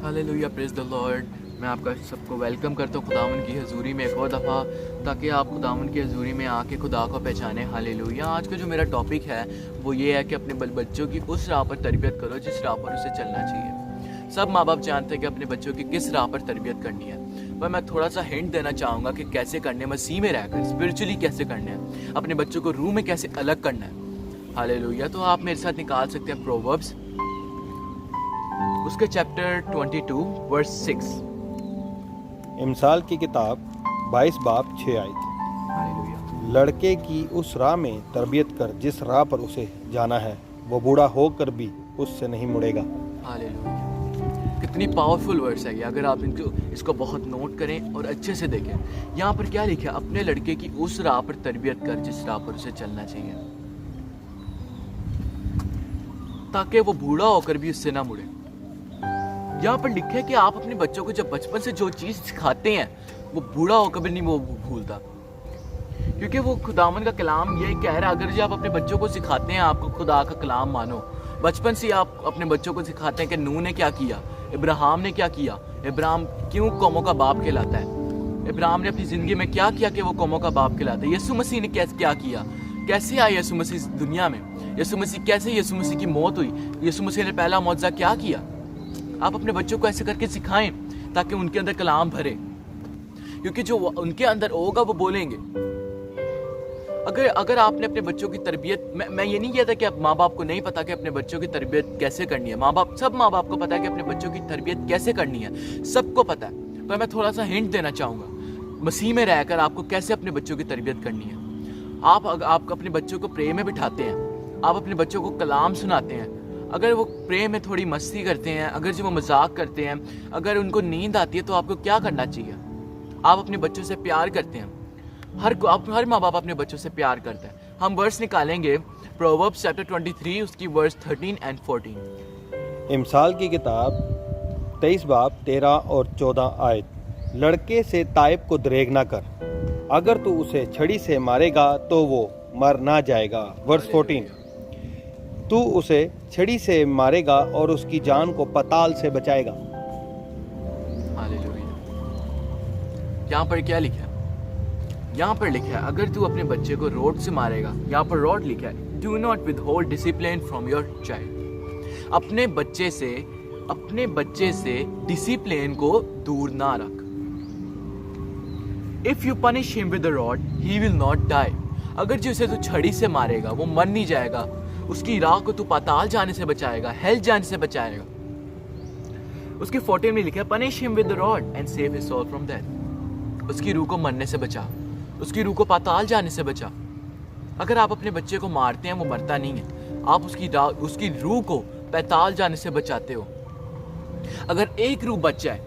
Hallelujah, praise the Lord. मैं आपका सबको वेलकम करता हूँ खुदावन की हजूरी में एक और दफ़ा, ताकि आप खुदावन की हजूरी में आके खुदा को पहचाने। हालेलुया। आज का जो मेरा टॉपिक है वो ये है कि अपने बच्चों की उस राह पर तरबियत करो जिस राह पर उसे चलना चाहिए। सब माँ बाप जानते हैं कि अपने बच्चों की किस राह पर तरबियत करनी है, पर मैं थोड़ा सा हिंट देना चाहूँगा कि कैसे करने, मसीह में रहकर स्पिरिचुअली कैसे करने हैं, अपने बच्चों को रूह में कैसे अलग करना है। हालेलुया। तो आप मेरे साथ निकाल सकते हैं प्रोवर्ब्स, उसके चैप्टर 22 वर्स 6। इमसाल की किताब 22 बाब 6 आयत। हालेलुया। लड़के की उस राह में तरबियत कर जिस राह पर उसे जाना है, वो बूढ़ा होकर भी उससे नहीं मुड़ेगा। हालेलुया। कितनी पावरफुल वर्स है ये, अगर आप इसको बहुत नोट करें और अच्छे से देखें। यहाँ पर क्या लिखा है? अपने लड़के की उस राह पर तरबियत कर जिस राह पर उसे चलना चाहिए, ताकि वो बूढ़ा होकर भी उससे ना मुड़े। यहाँ पर लिखा है कि आप अपने बच्चों को जब बचपन से जो चीज़ सिखाते हैं वो बूढ़ा होकर भी नहीं वो भूलता, क्योंकि वो खुदावन का कलाम ये कह रहा है। अगर जी आप अपने बच्चों को सिखाते हैं आपको खुदा का कलाम मानो, बचपन से आप अपने बच्चों को सिखाते हैं कि नूह ने क्या किया, इब्राहिम ने क्या किया, इब्राहिम क्यों कौमों का बाप कहलाता है, इब्राहिम ने अपनी ज़िंदगी में क्या किया कि वो कौमों का बाप कहलाता है, यीशु मसीह ने क्या किया, कैसे आया यीशु मसीह इस दुनिया में, यीशु मसीह कैसे, यीशु मसीह की मौत हुई, यीशु मसीह ने पहला मौजज़ा क्या किया। आप अपने बच्चों को ऐसे करके सिखाएं ताकि उनके अंदर कलाम भरे, क्योंकि जो उनके अंदर होगा वो बोलेंगे। अगर आपने अपने बच्चों की तरबियत, मैं ये नहीं कहता कि आप माँ बाप को नहीं पता कि अपने बच्चों की तरबियत कैसे करनी है। सब माँ बाप को पता है कि अपने बच्चों की तरबियत कैसे करनी है, सबको पता है। पर मैं थोड़ा सा हिंट देना चाहूँगा, मसीह में रहकर आपको कैसे अपने बच्चों की तरबियत करनी है। आप अपने बच्चों को प्रे में बिठाते हैं, आप अपने बच्चों को कलाम सुनाते हैं। अगर वो प्रे में थोड़ी मस्ती करते हैं, अगर जो वो मजाक करते हैं, अगर उनको नींद आती है, तो आपको क्या करना चाहिए? आप अपने बच्चों से प्यार करते हैं। हर माँ बाप अपने बच्चों से प्यार करता है। हम वर्स निकालेंगे प्रोवर्ब्स चैप्टर 23 उसकी वर्स 13 और 14। इमसाल की किताब 23 बाब 13 और 14 आयत। लड़के से ताइब को दरेग ना कर, अगर तू उसे छड़ी से मारेगा तो वो मर ना जाएगा। वर्स 14। तू उसे छड़ी से मारेगा और उसकी जान को पताल से बचाएगा। हालेलुया। यहाँ पर क्या लिखा है? यहाँ पर लिखा है अगर तू अपने बच्चे को रोड से मारेगा, यहाँ पर रॉड लिखा है, do not withhold discipline from your child. अपने बच्चे से डिसिप्लिन को दूर ना रख। If you punish him with the rod he will not die. अगर जो उसे तू छड़ी से मारेगा वो मर नहीं जाएगा, उसकी राह को तू पाताल जाने से बचाएगा, हेल जाने से बचाएगा। उसके 14 में लिखा है punish him with the rod and save his soul from death. उसकी रूह को मरने से बचा, उसकी रूह को पाताल जाने से बचा। अगर आप अपने बच्चे को मारते हैं वो मरता नहीं है, आप उसकी रूह को पाताल जाने से बचाते हो। अगर एक रूह बच जाए,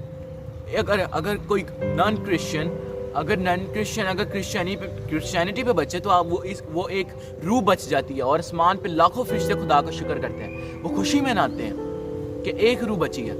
अगर कोई नॉन क्रिश्चियन अगर क्रिश्चियनिटी पे बचे, तो आप वो एक रूह बच जाती है, और आसमान पे लाखों फरिश्ते खुदा का शुक्र करते हैं, वो खुशी मनाते हैं कि एक रूह बची है।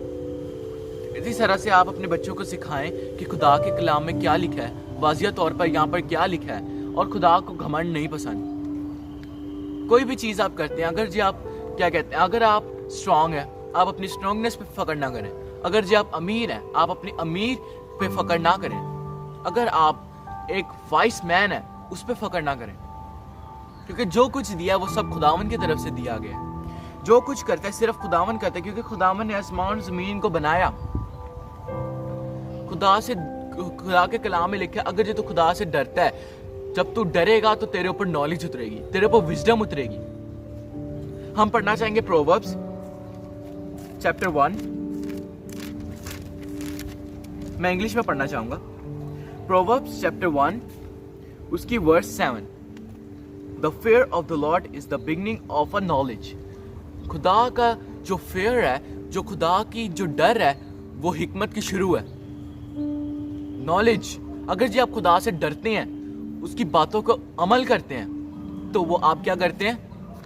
इसी तरह से आप अपने बच्चों को सिखाएं कि खुदा के कलाम में क्या लिखा है, वाज़िया तौर पर यहाँ पर क्या लिखा है, और खुदा को घमंड नहीं पसंद। कोई भी चीज़ आप करते हैं, अगर जी आप क्या कहते हैं, अगर आप स्ट्रांग है, आप अपनी स्ट्रांगनेस पे फकर ना करें। अगर जी आप अमीर हैं, आप अपनी अमीर पे फकर ना करें। अगर आप एक वाइस मैन है, उस पे फकर ना करें, क्योंकि जो कुछ दिया वो सब खुदावन की तरफ से दिया गया है। जो कुछ करता है सिर्फ खुदावन करता है, क्योंकि खुदावन ने आसमान जमीन को बनाया। खुदा के कलाम में लिखा है अगर जो तू खुदा से डरता है, जब तू डरेगा तो तेरे ऊपर नॉलेज उतरेगी, तेरे ऊपर विजडम उतरेगी। हम पढ़ना चाहेंगे प्रोवर्ब्स चैप्टर 1। मैं इंग्लिश में पढ़ना चाहूंगा। प्रोवर्ब्स चैप्टर 1 उसकी verse 7। The fear of the Lord is the beginning of a knowledge. खुदा का जो फेयर है, जो खुदा की जो डर है, वो हिकमत की शुरू है। नॉलेज, अगर जी आप खुदा से डरते हैं, उसकी बातों को अमल करते हैं, तो वो आप क्या करते हैं,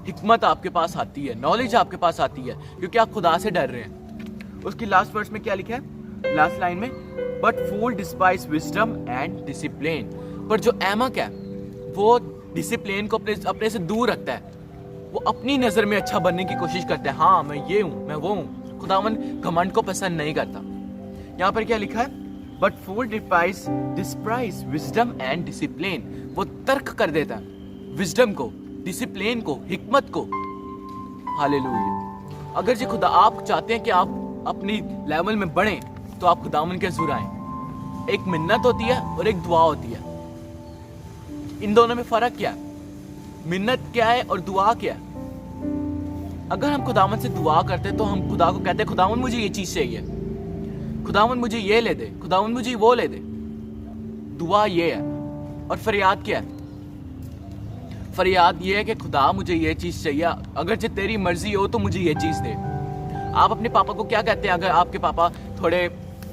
हिकमत आपके पास आती है, नॉलेज आपके पास आती है, क्योंकि आप खुदा से डर रहे हैं। उसकी लास्ट वर्स में क्या लिखा है, लास्ट लाइन में, but fool despise wisdom and discipline. पर जो अहमक है वो डिसिप्लिन को अपने से दूर रखता है, वो अपनी नजर में अच्छा बनने की कोशिश करता है। हाँ मैं ये हूँ, मैं वो हूँ, खुदावन घमंड को पसंद नहीं करता। यहाँ पर क्या लिखा है? But fool despise wisdom and discipline. वो तर्क कर देता है विजडम को, डिसिप्लिन को, हिकमत को। हालेलुया। अगर जी खुदा आप चाहते हैं कि आप अपनी लेवल में बढ़ें तो आप खुदावन के हुजूर आएं। एक मिन्नत होती है और एक दुआ होती है। इन दोनों में फर्क क्या है? मिन्नत क्या है और दुआ क्या है? अगर हम खुदावन से दुआ करते तो हम खुदा को कहते खुदावन मुझे ये चीज चाहिए, खुदावन मुझे ये ले दे, खुदावन मुझे वो ले दे। दुआ ये है। और फरियाद क्या है? फरियाद ये है कि खुदा मुझे ये चीज चाहिए, अगर जो तेरी मर्जी हो तो मुझे ये चीज दे। आप अपने पापा को क्या कहते हैं? अगर आपके पापा थोड़े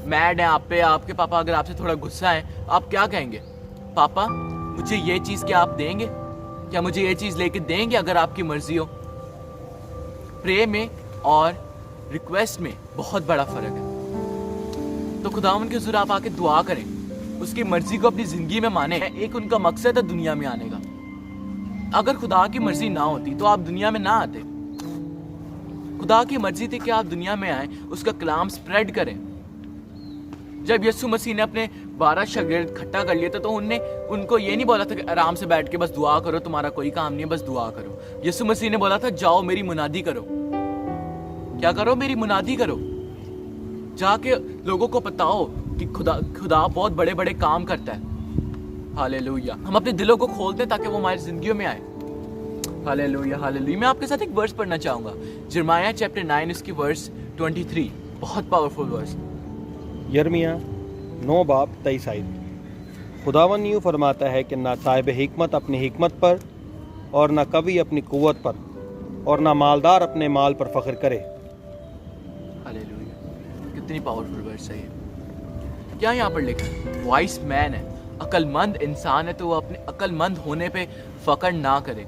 मैड हैं आप पे, आपके पापा अगर आपसे थोड़ा गुस्सा है, आप क्या कहेंगे? पापा मुझे ये चीज क्या आप देंगे? क्या मुझे ये चीज लेके देंगे अगर आपकी मर्जी हो? प्रे में और रिक्वेस्ट में बहुत बड़ा फर्क है। तो खुदावन के हुजूर आप आके दुआ करें, उसकी मर्जी को अपनी जिंदगी में माने। एक उनका मकसद है दुनिया में आने का। अगर खुदा की मर्जी ना होती तो आप दुनिया में ना आते। खुदा की मर्जी थी कि आप दुनिया में आए, उसका कलाम स्प्रेड करें। जब यीशु मसीह ने अपने 12 शागिर्द इकट्ठा कर लिए थे तो उनको ये नहीं बोला था कि आराम से बैठ के बस दुआ करो, तुम्हारा कोई काम नहीं है, बस दुआ करो। यीशु मसीह ने बोला था जाओ मेरी मुनादी करो। क्या करो? मेरी मुनादी करो। जाके लोगों को बताओ कि खुदा बहुत बड़े बड़े काम करता है। हालेलुया। हम अपने दिलों को खोलते हैं ताकि वो हमारी जिंदगियों में आए। Hallelujah, hallelujah. मैं आपके साथ एक वर्स पढ़ना चाहूंगा, यिर्मयाह चैप्टर 9 इसकी वर्स 23। बहुत पावरफुल वर्स। यिर्मयाह 9 बाब 23 आयत। खुदावन यूँ फरमाता है कि ना साहिब हिकमत अपनी हिकमत पर और ना कवि अपनी कुव्वत पर और ना मालदार अपने माल पर फख्र करे। हालेलुया। कितनी पावरफुल वर्स है ये। क्या यहाँ पर लिखा है? वाइस मैन है, अक्लमंद इंसान है तो वो अपने अक्लमंद होने पे फख्र ना करे।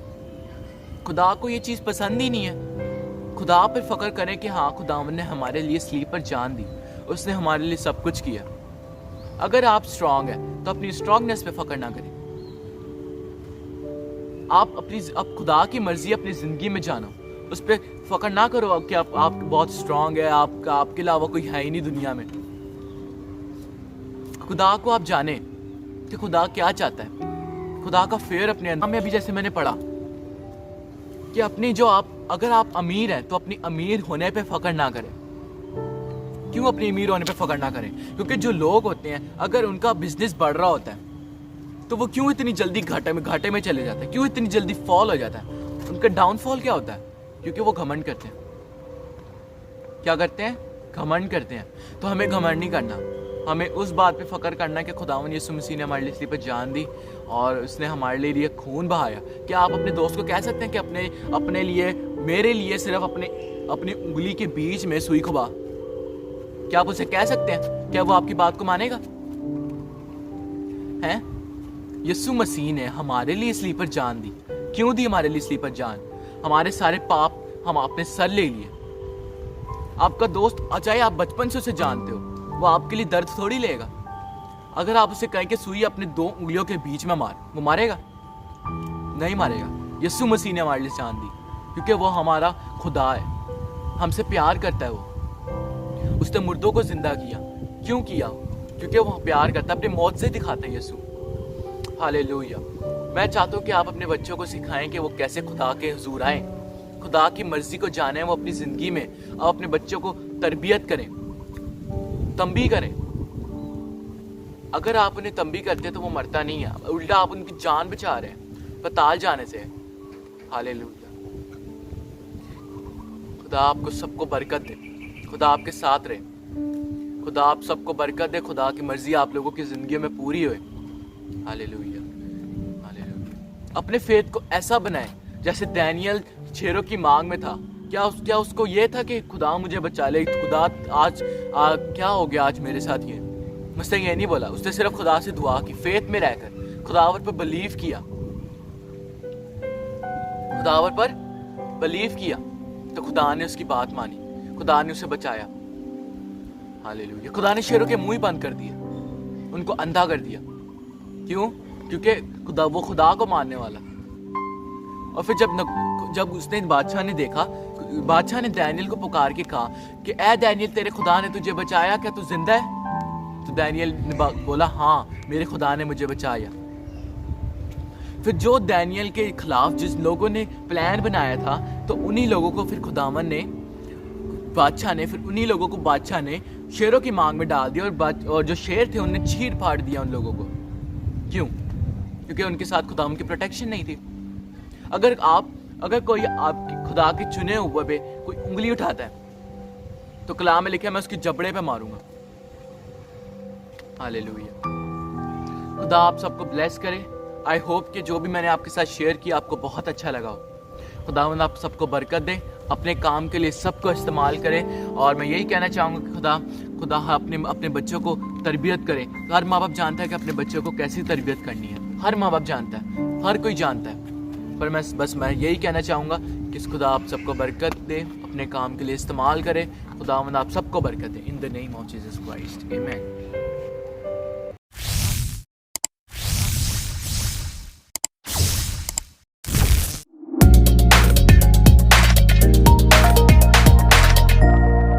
खुदा को ये चीज़ पसंद ही नहीं है। खुदा पर फख्र करें कि हाँ खुदावन ने हमारे लिए स्लीप पर जान दी, उसने हमारे लिए सब कुछ किया। अगर आप स्ट्रांग हैं तो अपनी स्ट्रांगनेस पे फख्र ना करें। आप खुदा की मर्जी अपनी जिंदगी में जानो, उस पर फख्र ना करो कि आप बहुत स्ट्रांग है, आपके अलावा कोई है ही नहीं दुनिया में। खुदा को आप जाने कि खुदा क्या चाहता है, खुदा का फेयर अपने अंदर में। अभी जैसे मैंने पढ़ा कि अगर आप अमीर हैं तो अपनी अमीर होने पे फख्र ना करें। क्यों अपनी अमीर होने पे फख्र ना करें? क्योंकि जो लोग होते हैं अगर उनका बिजनेस बढ़ रहा होता है तो वो क्यों इतनी जल्दी घाटे में चले जाते हैं? क्यों इतनी जल्दी फॉल हो जाता है? उनका डाउनफॉल क्या होता है? क्योंकि वो घमंड करते हैं। क्या करते हैं? घमंड करते हैं। तो हमें घमंड नहीं करना, हमें उस बात पे फख्र करना है कि खुदावन यीशु मसीह ने हमारे लिए इस पर जान दी और उसने हमारे लिए खून बहाया। क्या आप अपने दोस्त को कह सकते हैं कि अपने लिए, मेरे लिए सिर्फ अपनी उंगली के बीच में सुई खुबा? क्या आप उसे कह सकते हैं? क्या वो आपकी बात को मानेगा? हैं? यीशु मसीह ने हमारे लिए स्लीप पर जान दी। क्यों दी हमारे लिए स्लीप पर जान? हमारे सारे पाप हम अपने सर ले लिए। आपका दोस्त, चाहे आप बचपन से उसे जानते हो, वो आपके लिए दर्द थोड़ी लेगा। अगर आप उसे कहें कि सुई अपने 2 उंगलियों के बीच में मार, वो मारेगा? नहीं मारेगा। यीशु मसीह ने हमारे लिए जान दी क्योंकि वो हमारा खुदा है, हमसे प्यार करता है। उसने मुर्दों को जिंदा किया। क्यों किया? क्योंकि वो प्यार करता है। अपने मौत से दिखाते हैं यीशु। हालेलुया। मैं चाहता हूँ कि आप अपने बच्चों को सिखाएं कि वो कैसे खुदा के हुजूर आए, खुदा की मर्जी को जाने। वो अपनी जिंदगी में आप अपने बच्चों को तरबियत करें, तंबी करें। अगर आप उन्हें तंबी करते हैं तो वो मरता नहीं है, उल्टा आप उनकी जान बचा रहे हैं पताल जाने से। हालेलुया। खुदा आपको सबको बरकत दे, खुदा आपके साथ रहे, खुदा आप सबको बरकत दे, खुदा की मर्जी आप लोगों की जिंदगी में पूरी होए। Hallelujah, hallelujah. अपने फेथ को ऐसा बनाएं जैसे दानियल शेरों की मांग में था। क्या उसको ये था कि खुदा मुझे बचा ले, खुदा आज क्या हो गया आज मेरे साथ? ये मुझसे ये नहीं बोला। उसने सिर्फ खुदा से दुआ की, फेथ में रहकर खुदावर पर बिलीव किया, खुदावर पर बिलीव किया तो खुदा ने उसकी बात मानी, खुदा ने उसे बचाया। हालेलुया। खुदा ने शेरों के मुंह ही बंद कर दिए, उनको अंधा कर दिया। क्यों? क्योंकि वो खुदा को मानने वाला। और फिर जब उसने बादशाह ने देखा बादशाह ने डैनियल को पुकार के कहा कि ए डैनियल, तेरे खुदा ने तुझे बचाया, क्या तू जिंदा है? तो डैनियल ने बोला हाँ, मेरे खुदा ने मुझे बचाया। फिर जो डैनियल के खिलाफ जिस लोगों ने प्लान बनाया था, तो उन्हीं लोगों को फिर खुदावन ने बादशाह ने शेरों की मांग में डाल दिया, और जो शेर थे उन्हें चीर फाड़ दिया उन लोगों को। क्यों? क्योंकि उनके साथ खुदावन की प्रोटेक्शन नहीं थी। अगर कोई आपके खुदा के चुने हुए पे कोई उंगली उठाता है तो कलाम में लिखा है मैं उसके जबड़े पे मारूंगा। हालेलुया। खुदा आप सबको ब्लेस करे। आई होप कि जो भी मैंने आपके साथ शेयर किया आपको बहुत अच्छा लगा हो। खुदावंद आप सबको बरकत दे, अपने काम के लिए सबको इस्तेमाल करे। और मैं यही कहना चाहूँगा कि खुदा अपने बच्चों को तरबियत करे। हर माँ बाप जानता है कि अपने बच्चों को कैसी तरबियत करनी है, हर माँ बाप जानता है, हर कोई जानता है। पर मैं यही कहना चाहूँगा कि खुदा आप सबको बरकत दे, अपने काम के लिए इस्तेमाल करे। खुदावंद आप सबको बरकत दे। In the name of Jesus Christ, आमीन।